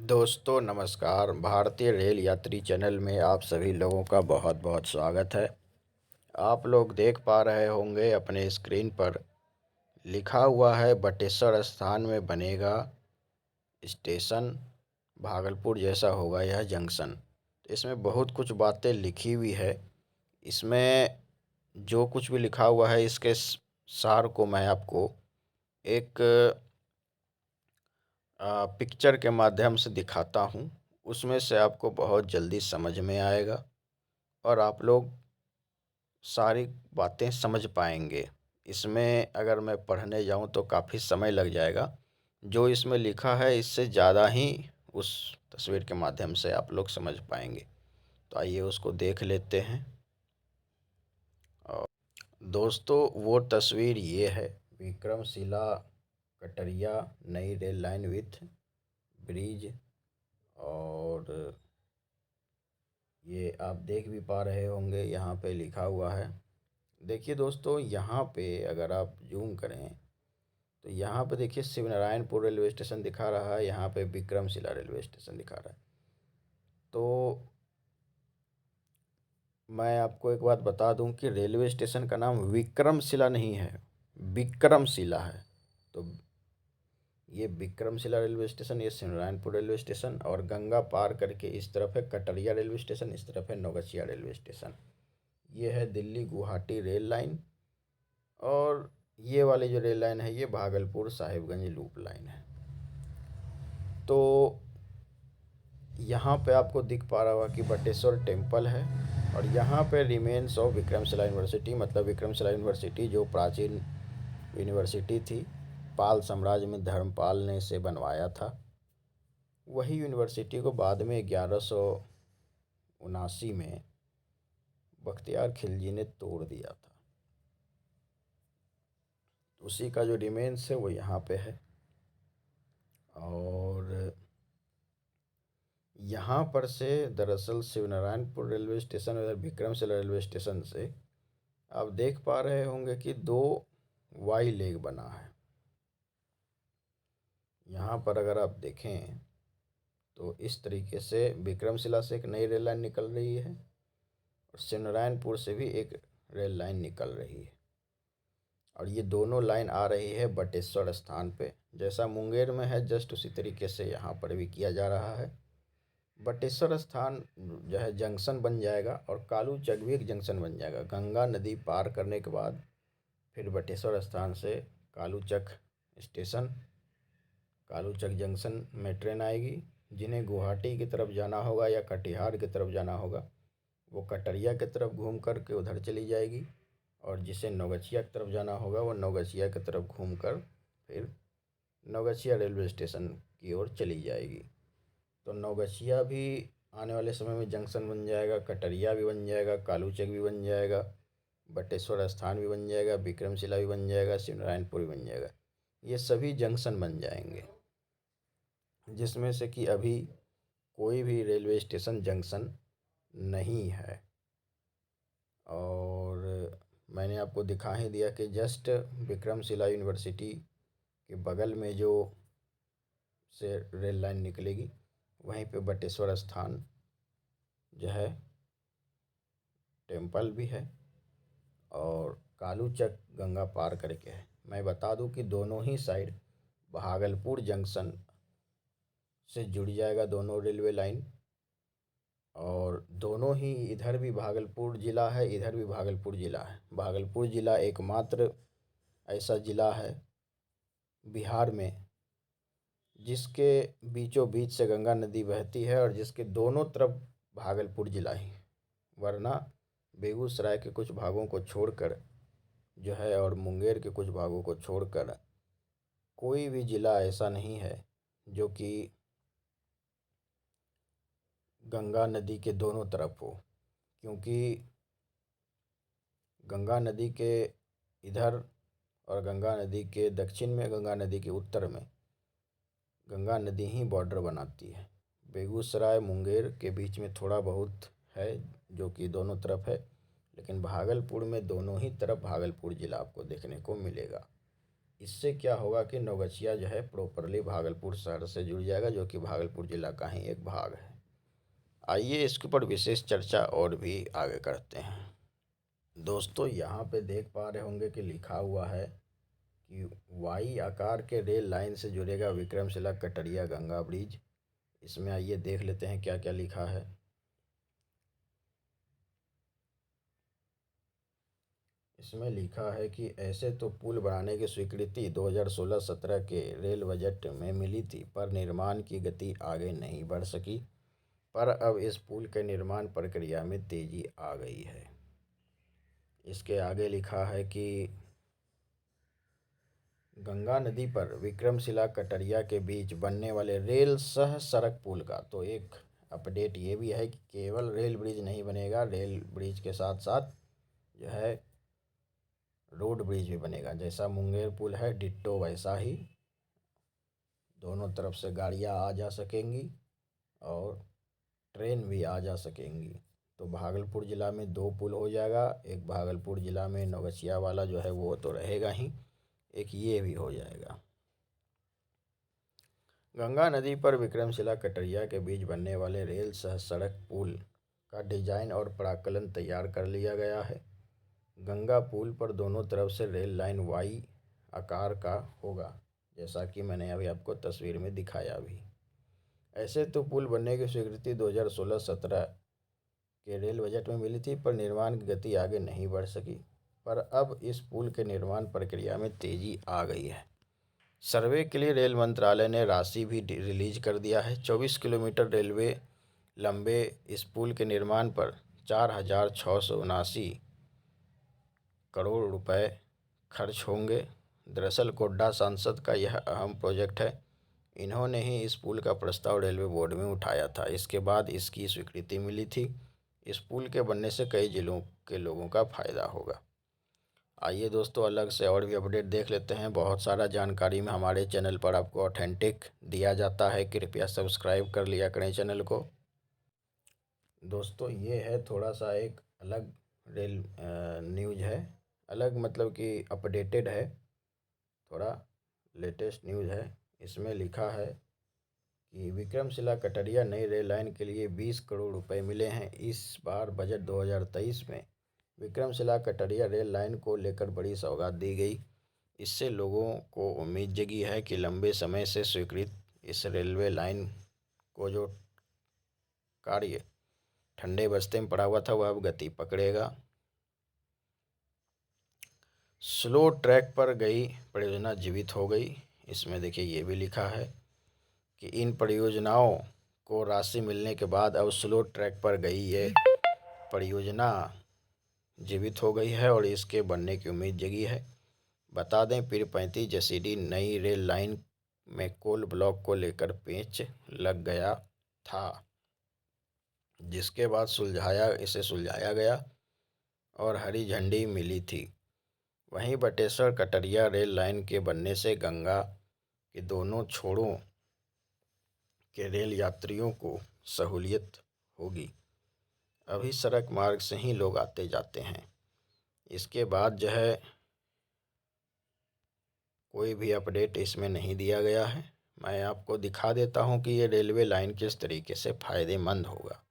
दोस्तों नमस्कार। भारतीय रेल यात्री चैनल में आप सभी लोगों का बहुत बहुत स्वागत है। आप लोग देख पा रहे होंगे अपने स्क्रीन पर लिखा हुआ है बटेश्वर स्थान में बनेगा स्टेशन, भागलपुर जैसा होगा यह जंक्शन। इसमें बहुत कुछ बातें लिखी हुई है। इसमें जो कुछ भी लिखा हुआ है इसके सार को मैं आपको एक पिक्चर के माध्यम से दिखाता हूँ। उसमें से आपको बहुत जल्दी समझ में आएगा और आप लोग सारी बातें समझ पाएंगे। इसमें अगर मैं पढ़ने जाऊँ तो काफ़ी समय लग जाएगा। जो इसमें लिखा है इससे ज़्यादा ही उस तस्वीर के माध्यम से आप लोग समझ पाएंगे। तो आइए उसको देख लेते हैं। और दोस्तों वो तस्वीर ये है, विक्रमशिला कटरिया नई रेल लाइन विथ ब्रिज। और ये आप देख भी पा रहे होंगे यहाँ पे लिखा हुआ है। देखिए दोस्तों, यहाँ पे अगर आप जूम करें तो यहाँ पे देखिए शिवनारायणपुर रेलवे स्टेशन दिखा रहा है, यहाँ पे विक्रमशिला रेलवे स्टेशन दिखा रहा है। तो मैं आपको एक बात बता दूं कि रेलवे स्टेशन का नाम विक्रमशिला नहीं है, विक्रमशिला है। तो ये विक्रमशिला रेलवे स्टेशन, ये शिवनारायणपुर रेलवे स्टेशन, और गंगा पार करके इस तरफ है कटरिया रेलवे स्टेशन, इस तरफ है नौगछिया रेलवे स्टेशन। ये है दिल्ली गुवाहाटी रेल लाइन। और ये वाली जो रेल लाइन है ये भागलपुर साहिबगंज लूप लाइन है। तो यहाँ पे आपको दिख पा रहा होगा कि बटेश्वर टेम्पल है। और यहाँ पे रिमेन्स ऑफ विक्रमशिला यूनिवर्सिटी, मतलब विक्रमशिला यूनिवर्सिटी जो प्राचीन यूनिवर्सिटी थी, पाल साम्राज्य में धर्मपाल ने इसे बनवाया था। वही यूनिवर्सिटी को बाद में 1179 में बख्तियार खिलजी ने तोड़ दिया था। उसी का जो रिमेन्स है वो यहाँ पे है। और यहाँ पर से दरअसल शिवनारायणपुर रेलवे स्टेशन और विक्रमशिला रेलवे स्टेशन से आप देख पा रहे होंगे कि दो वाई लेग बना है। यहाँ पर अगर आप देखें तो इस तरीके से विक्रमशिला से एक नई रेल लाइन निकल रही है और शिवनारायणपुर से भी एक रेल लाइन निकल रही है। और ये दोनों लाइन आ रही है बटेश्वर स्थान पे। जैसा मुंगेर में है जस्ट उसी तरीके से यहाँ पर भी किया जा रहा है। बटेश्वर स्थान जो है जंक्शन बन जाएगा और कालू चक भी एक जंक्शन बन जाएगा। गंगा नदी पार करने के बाद फिर बटेश्वर स्थान से कालू चक स्टेशन, कालू चक जंक्शन में ट्रेन आएगी। जिन्हें गुवाहाटी की तरफ जाना होगा या कटिहार की तरफ जाना होगा वो कटरिया की तरफ घूम कर के उधर चली जाएगी। और जिसे नौगछिया की तरफ जाना होगा वो नौगछिया की तरफ घूम कर फिर नौगछिया रेलवे स्टेशन की ओर चली जाएगी। तो नौगछिया भी आने वाले समय में जंक्शन बन जाएगा, कटरिया भी बन जाएगा, कालूचक भी बन जाएगा, बटेश्वर स्थान भी बन जाएगा, विक्रमशिला भी बन जाएगा, शिवनारायणपुर भी बन जाएगा। ये सभी जंक्शन बन जाएंगे, जिसमें से कि अभी कोई भी रेलवे स्टेशन जंक्शन नहीं है। और मैंने आपको दिखा ही दिया कि जस्ट विक्रमशिला यूनिवर्सिटी के बगल में जो से रेल लाइन निकलेगी वहीं पे बटेश्वर स्थान जो है टेम्पल भी है और कालूचक गंगा पार करके है। मैं बता दूं कि दोनों ही साइड भागलपुर जंक्शन से जुड़ जाएगा दोनों रेलवे लाइन। और दोनों ही, इधर भी भागलपुर ज़िला है, इधर भी भागलपुर ज़िला है। भागलपुर ज़िला एकमात्र ऐसा ज़िला है बिहार में जिसके बीचों बीच से गंगा नदी बहती है और जिसके दोनों तरफ भागलपुर ज़िला ही। वरना बेगूसराय के कुछ भागों को छोड़कर जो है और मुंगेर के कुछ भागों को छोड़कर कोई भी ज़िला ऐसा नहीं है जो कि गंगा नदी के दोनों तरफ हो। क्योंकि गंगा नदी के इधर और गंगा नदी के दक्षिण में, गंगा नदी के उत्तर में गंगा नदी ही बॉर्डर बनाती है। बेगूसराय मुंगेर के बीच में थोड़ा बहुत है जो कि दोनों तरफ है, लेकिन भागलपुर में दोनों ही तरफ भागलपुर ज़िला आपको देखने को मिलेगा। इससे क्या होगा कि नवगछिया जो है प्रॉपरली भागलपुर शहर से जुड़ जाएगा, जो कि भागलपुर जिला का ही एक भाग है। आइए इसके ऊपर विशेष चर्चा और भी आगे करते हैं। दोस्तों यहाँ पे देख पा रहे होंगे कि लिखा हुआ है कि वाई आकार के रेल लाइन से जुड़ेगा विक्रमशिला कटरिया गंगा ब्रिज। इसमें आइए देख लेते हैं क्या क्या लिखा है। इसमें लिखा है कि ऐसे तो पुल बनाने की स्वीकृति 2016-17 के रेल बजट में मिली थी, पर निर्माण की गति आगे नहीं बढ़ सकी। पर अब इस पुल के निर्माण प्रक्रिया में तेजी आ गई है। इसके आगे लिखा है कि गंगा नदी पर विक्रमशिला कटरिया के बीच बनने वाले रेल सह सड़क पुल का तो एक अपडेट ये भी है कि केवल रेल ब्रिज नहीं बनेगा, रेल ब्रिज के साथ साथ जो है रोड ब्रिज भी बनेगा। जैसा मुंगेर पुल है डिट्टो वैसा ही दोनों तरफ से गाड़ियाँ आ जा सकेंगी और ट्रेन भी आ जा सकेंगी। तो भागलपुर ज़िला में 2 पुल हो जाएगा। एक भागलपुर ज़िला में नवगछिया वाला जो है वो तो रहेगा ही, एक ये भी हो जाएगा। गंगा नदी पर विक्रमशिला कटरिया के बीच बनने वाले रेल सह सड़क पुल का डिजाइन और प्राक्कलन तैयार कर लिया गया है। गंगा पुल पर दोनों तरफ से रेल लाइन वाई आकार का होगा, जैसा कि मैंने अभी आपको तस्वीर में दिखाया भी। ऐसे तो पुल बनने की स्वीकृति 2016-17 के रेल बजट में मिली थी, पर निर्माण की गति आगे नहीं बढ़ सकी। पर अब इस पुल के निर्माण प्रक्रिया में तेजी आ गई है। सर्वे के लिए रेल मंत्रालय ने राशि भी रिलीज कर दिया है। 24 किलोमीटर रेलवे लंबे इस पुल के निर्माण पर 4,679 करोड़ रुपए खर्च होंगे। दरअसल गोड्डा सांसद का यह अहम प्रोजेक्ट है। इन्होंने ही इस पुल का प्रस्ताव रेलवे बोर्ड में उठाया था। इसके बाद इसकी स्वीकृति मिली थी। इस पुल के बनने से कई जिलों के लोगों का फ़ायदा होगा। आइए दोस्तों अलग से और भी अपडेट देख लेते हैं। बहुत सारा जानकारी में हमारे चैनल पर आपको ऑथेंटिक दिया जाता है, कृपया सब्सक्राइब कर लिया करें चैनल को। दोस्तों ये है थोड़ा सा एक अलग रेल न्यूज़ है, अलग मतलब कि अपडेटेड है, थोड़ा लेटेस्ट न्यूज़ है। इसमें लिखा है कि विक्रमशिला कटरिया नई रेल लाइन के लिए 20 करोड़ रुपए मिले हैं। इस बार बजट 2023 में विक्रमशिला कटरिया रेल लाइन को लेकर बड़ी सौगात दी गई। इससे लोगों को उम्मीद जगी है कि लंबे समय से स्वीकृत इस रेलवे लाइन को जो कार्य ठंडे बस्ते में पड़ा हुआ था वह अब गति पकड़ेगा। स्लो ट्रैक पर गई परियोजना जीवित हो गई। इसमें देखिए ये भी लिखा है कि इन परियोजनाओं को राशि मिलने के बाद अब स्लो ट्रैक पर गई ये परियोजना जीवित हो गई है और इसके बनने की उम्मीद जगी है। बता दें पीर 35 जसीडीह नई रेल लाइन में कोल ब्लॉक को लेकर पेंच लग गया था, जिसके बाद इसे सुलझाया गया और हरी झंडी मिली थी। वहीं बटेश्वर कटरिया रेल लाइन के बनने से गंगा के दोनों छोरों के रेल यात्रियों को सहूलियत होगी। अभी सड़क मार्ग से ही लोग आते जाते हैं। इसके बाद जो है कोई भी अपडेट इसमें नहीं दिया गया है। मैं आपको दिखा देता हूं कि ये रेलवे लाइन किस तरीके से फ़ायदेमंद होगा।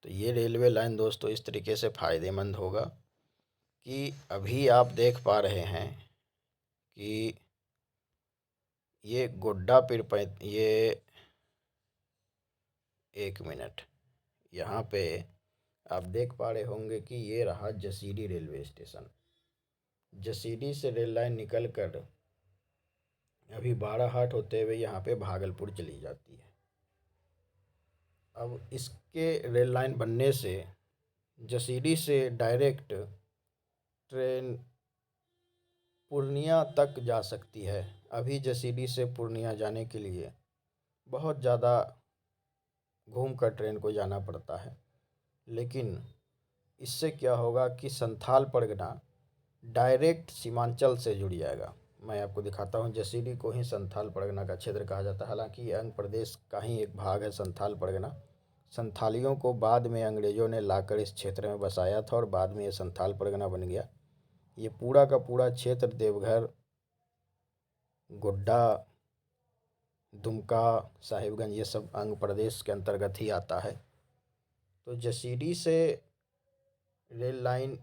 तो ये रेलवे लाइन दोस्तों इस तरीके से फ़ायदेमंद होगा कि अभी आप देख पा रहे हैं कि ये गोड्डा ये एक मिनट, यहाँ पे आप देख पा रहे होंगे कि ये रहा जसीडीह रेलवे स्टेशन। जसीडीह से रेल लाइन निकल कर अभी बाराहाट होते हुए यहाँ पे भागलपुर चली जाती है। अब इसके रेल लाइन बनने से जसीडीह से डायरेक्ट ट्रेन पूर्णिया तक जा सकती है। अभी जसीडीह से पूर्णिया जाने के लिए बहुत ज़्यादा घूम कर ट्रेन को जाना पड़ता है, लेकिन इससे क्या होगा कि संथाल परगना डायरेक्ट सीमांचल से जुड़ जाएगा। मैं आपको दिखाता हूँ, जसीडीह को ही संथाल परगना का क्षेत्र कहा जाता है। हालांकि ये अंग प्रदेश का ही एक भाग है संथाल परगना। संथालियों को बाद में अंग्रेज़ों ने लाकर इस क्षेत्र में बसाया था और बाद में ये संथाल परगना बन गया। ये पूरा का पूरा क्षेत्र देवघर गोड्डा, दुमका, साहिबगंज, ये सब अंग प्रदेश के अंतर्गत ही आता है। तो जसीडीह से रेल लाइन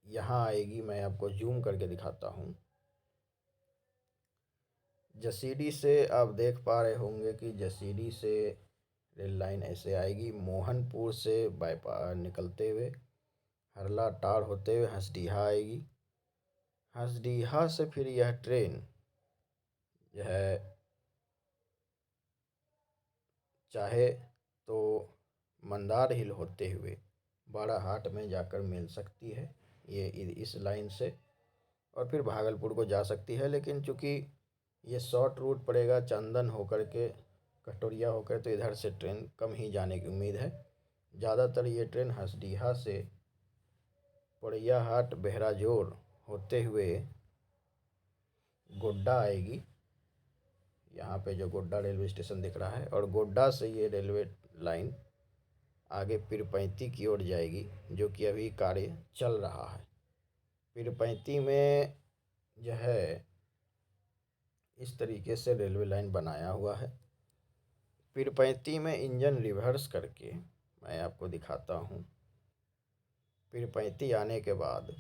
यहाँ आएगी, मैं आपको जूम करके दिखाता हूँ। जसीडीह से आप देख पा रहे होंगे कि जसीडीह से रेल लाइन ऐसे आएगी, मोहनपुर से बाईपास निकलते हुए हरला टार होते हुए हंसडीहा आएगी। हंसडीहा से फिर यह ट्रेन जो है चाहे तो मंदार हिल होते हुए बाड़ाहाट में जाकर मिल सकती है, ये इस लाइन से, और फिर भागलपुर को जा सकती है। लेकिन चूँकि ये शॉर्ट रूट पड़ेगा चंदन होकर के कटोरिया होकर, तो इधर से ट्रेन कम ही जाने की उम्मीद है। ज़्यादातर ये ट्रेन हंसडीहा से पोड़ैयाहाट बेहराजोर होते हुए गोड्डा आएगी। यहाँ पे जो गोड्डा रेलवे स्टेशन दिख रहा है, और गोड्डा से ये रेलवे लाइन आगे पीरपैंती की ओर जाएगी, जो कि अभी कार्य चल रहा है। पीरपैंती में जो है इस तरीके से रेलवे लाइन बनाया हुआ है। पीरपैंती में इंजन रिवर्स करके मैं आपको दिखाता हूँ। पीरपैंती आने के बाद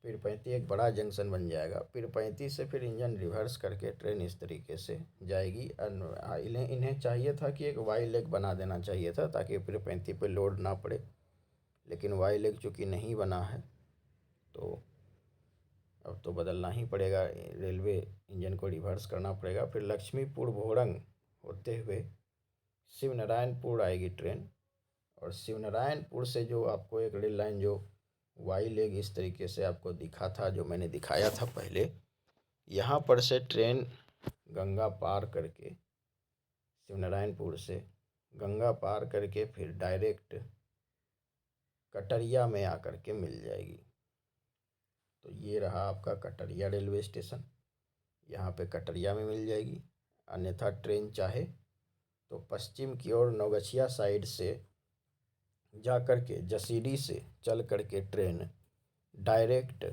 पीरपैंती एक बड़ा जंक्शन बन जाएगा। पीरपैंती से फिर इंजन रिवर्स करके ट्रेन इस तरीके से जाएगी। इन्हें चाहिए था कि एक वाई लेग बना देना चाहिए था, ताकि पीरपैंती पे लोड ना पड़े, लेकिन वाई लेग चूँकि नहीं बना है तो अब तो बदलना ही पड़ेगा, रेलवे इंजन को रिवर्स करना पड़ेगा। फिर लक्ष्मीपुर भोरंग होते हुए शिवनारायणपुर आएगी ट्रेन, और शिवनारायणपुर से जो आपको एक रेल लाइन जो वाई लेग इस तरीके से आपको दिखा था, जो मैंने दिखाया था पहले, यहाँ पर से ट्रेन गंगा पार करके शिवनारायणपुर से गंगा पार करके फिर डायरेक्ट कटरिया में आकर के मिल जाएगी। तो ये रहा आपका कटरिया रेलवे स्टेशन, यहाँ पे कटरिया में मिल जाएगी। अन्यथा ट्रेन चाहे तो पश्चिम की ओर नवगछिया साइड से जा कर के जसीडीह से चल कर के ट्रेन डायरेक्ट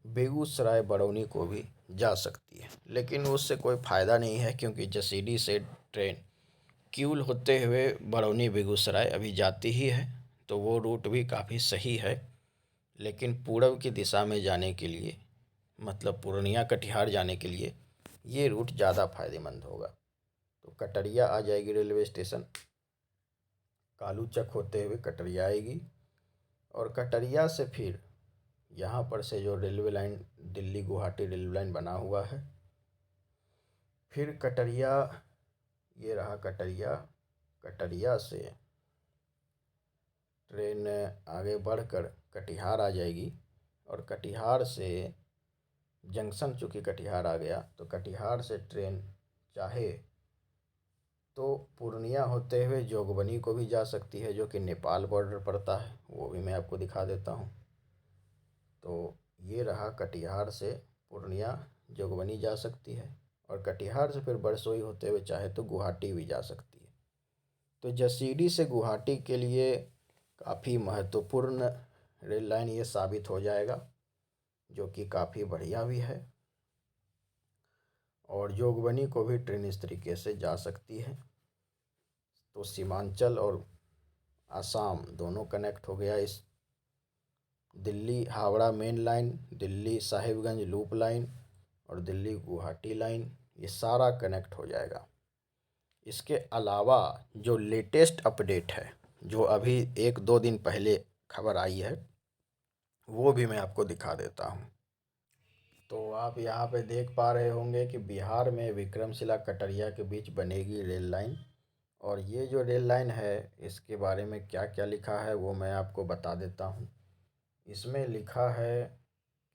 बेगूसराय बरौनी को भी जा सकती है, लेकिन उससे कोई फ़ायदा नहीं है, क्योंकि जसीडीह से ट्रेन किऊल होते हुए बरौनी बेगूसराय अभी जाती ही है, तो वो रूट भी काफ़ी सही है। लेकिन पूर्व की दिशा में जाने के लिए, मतलब पूर्णिया कटिहार जाने के लिए, ये रूट ज़्यादा फायदेमंद होगा। तो कटरिया आ जाएगी रेलवे स्टेशन, कालूचक होते हुए कटरिया आएगी, और कटरिया से फिर यहाँ पर से जो railway line Delhi Guwahati railway line बना हुआ है, फिर कटरिया, ये रहा कटरिया, कटरिया से ट्रेन आगे बढ़कर कटिहार आ जाएगी, और कटिहार से जंक्शन चूँकि कटिहार आ गया, तो कटिहार से ट्रेन चाहे तो पूर्णिया होते हुए जोगबनी को भी जा सकती है, जो कि नेपाल बॉर्डर पड़ता है, वो भी मैं आपको दिखा देता हूँ। तो ये रहा कटिहार से पूर्णिया जोगबनी जा सकती है, और कटिहार से फिर बरसोई होते हुए चाहे तो गुवाहाटी भी जा सकती है। तो जसीडीह से गुवाहाटी के लिए काफ़ी महत्वपूर्ण रेल लाइन ये साबित हो जाएगा, जो कि काफ़ी बढ़िया भी है। और जोगबनी को भी ट्रेन इस तरीके से जा सकती है। तो सीमांचल और आसाम दोनों कनेक्ट हो गया इस Delhi Howrah main line, Delhi Sahibganj loop line, और दिल्ली गुवाहाटी लाइन, ये सारा कनेक्ट हो जाएगा। इसके अलावा जो लेटेस्ट अपडेट है, जो अभी 1-2 दिन पहले खबर आई है, वो भी मैं आपको दिखा देता हूँ। तो आप यहाँ पे देख पा रहे होंगे कि बिहार में विक्रमशिला कटरिया के बीच बनेगी रेल लाइन, और ये जो रेल लाइन है इसके बारे में क्या क्या लिखा है वो मैं आपको बता देता हूँ। इसमें लिखा है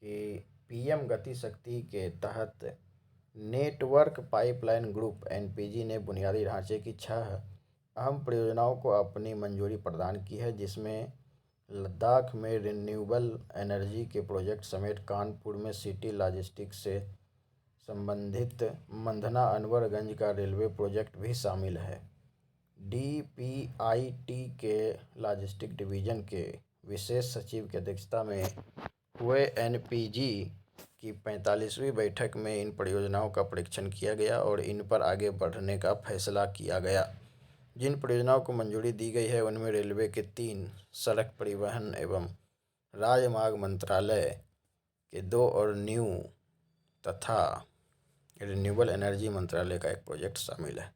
कि पीएम गति शक्ति के तहत नेटवर्क पाइपलाइन ग्रुप एनपीजी ने बुनियादी ढांचे की 6 अहम परियोजनाओं को अपनी मंजूरी प्रदान की है, जिसमें लद्दाख में रिन्यूएबल एनर्जी के प्रोजेक्ट समेत कानपुर में सिटी लॉजिस्टिक्स से संबंधित मंधना अनवरगंज का रेलवे प्रोजेक्ट भी शामिल है। डीपीआईटी के लॉजिस्टिक डिवीज़न के विशेष सचिव की अध्यक्षता में हुए एनपीजी की 45वीं बैठक में इन परियोजनाओं का परीक्षण किया गया और इन पर आगे बढ़ने का फैसला किया गया। जिन परियोजनाओं को मंजूरी दी गई है उनमें रेलवे के 3, सड़क परिवहन एवं राजमार्ग मंत्रालय के 2 और न्यू तथा रिन्यूएबल एनर्जी मंत्रालय का एक प्रोजेक्ट शामिल है।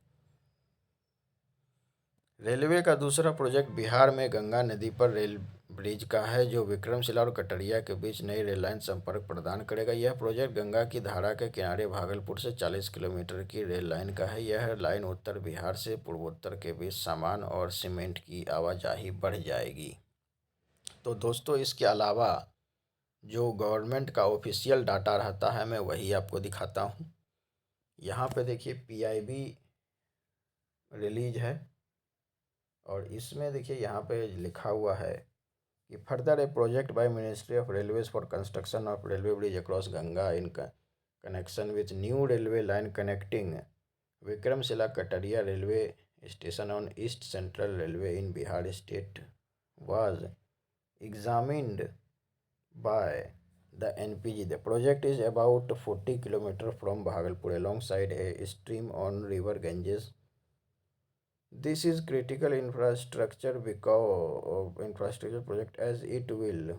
रेलवे का दूसरा प्रोजेक्ट बिहार में गंगा नदी पर रेल ब्रिज का है, जो विक्रमशिला और कटरिया के बीच नई रेल लाइन संपर्क प्रदान करेगा। यह प्रोजेक्ट गंगा की धारा के किनारे भागलपुर से 40 किलोमीटर की रेल लाइन का है। यह लाइन उत्तर बिहार से पूर्वोत्तर के बीच सामान और सीमेंट की आवाजाही बढ़ जाएगी। तो दोस्तों, इसके अलावा जो गवर्नमेंट का ऑफिशियल डाटा रहता है मैं वही आपको दिखाता हूँ। यहाँ पे देखिए PIB रिलीज है और इसमें देखिए यहाँ पे लिखा हुआ है कि further A project by ministry of railways for construction of railway bridge across Ganga in connection with new railway line connecting Vikramshila Katariya railway station on east central railway in Bihar state was examined by the NPG. The project is about 40 km from Bhagalpur alongside a stream on river Ganges. This is critical infrastructure because of infrastructure project as it will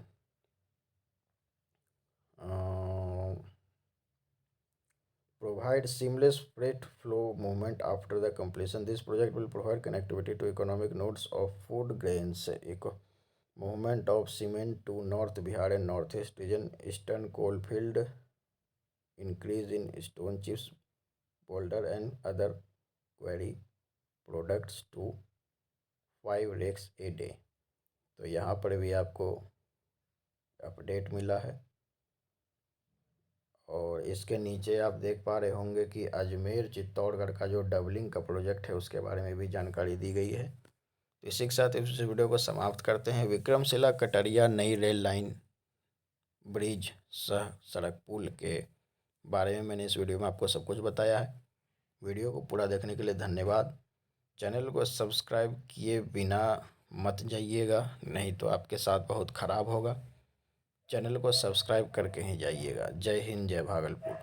provide seamless freight flow movement after the completion. This project will provide connectivity to economic nodes of food grains, movement of cement to North Bihar and Northeast region, eastern coalfield, increase in stone chips, boulder and other quarry products to 5 rakes a day. तो यहाँ पर भी आपको update मिला है और इसके नीचे आप देख पा रहे होंगे कि अजमेर चित्तौड़गढ़ का जो डबलिंग का प्रोजेक्ट है उसके बारे में भी जानकारी दी गई है। तो इसी के साथ इस वीडियो को समाप्त करते हैं। विक्रमशिला कटरिया नई रेल लाइन ब्रिज सह सड़क पुल के बारे में मैंने इस वीडियो में आपको सब कुछ बताया है। वीडियो को पूरा देखने के लिए धन्यवाद। चैनल को सब्सक्राइब किए बिना मत जाइएगा, नहीं तो आपके साथ बहुत ख़राब होगा। चैनल को सब्सक्राइब करके ही जाइएगा। जय हिंद, जय भागलपुर।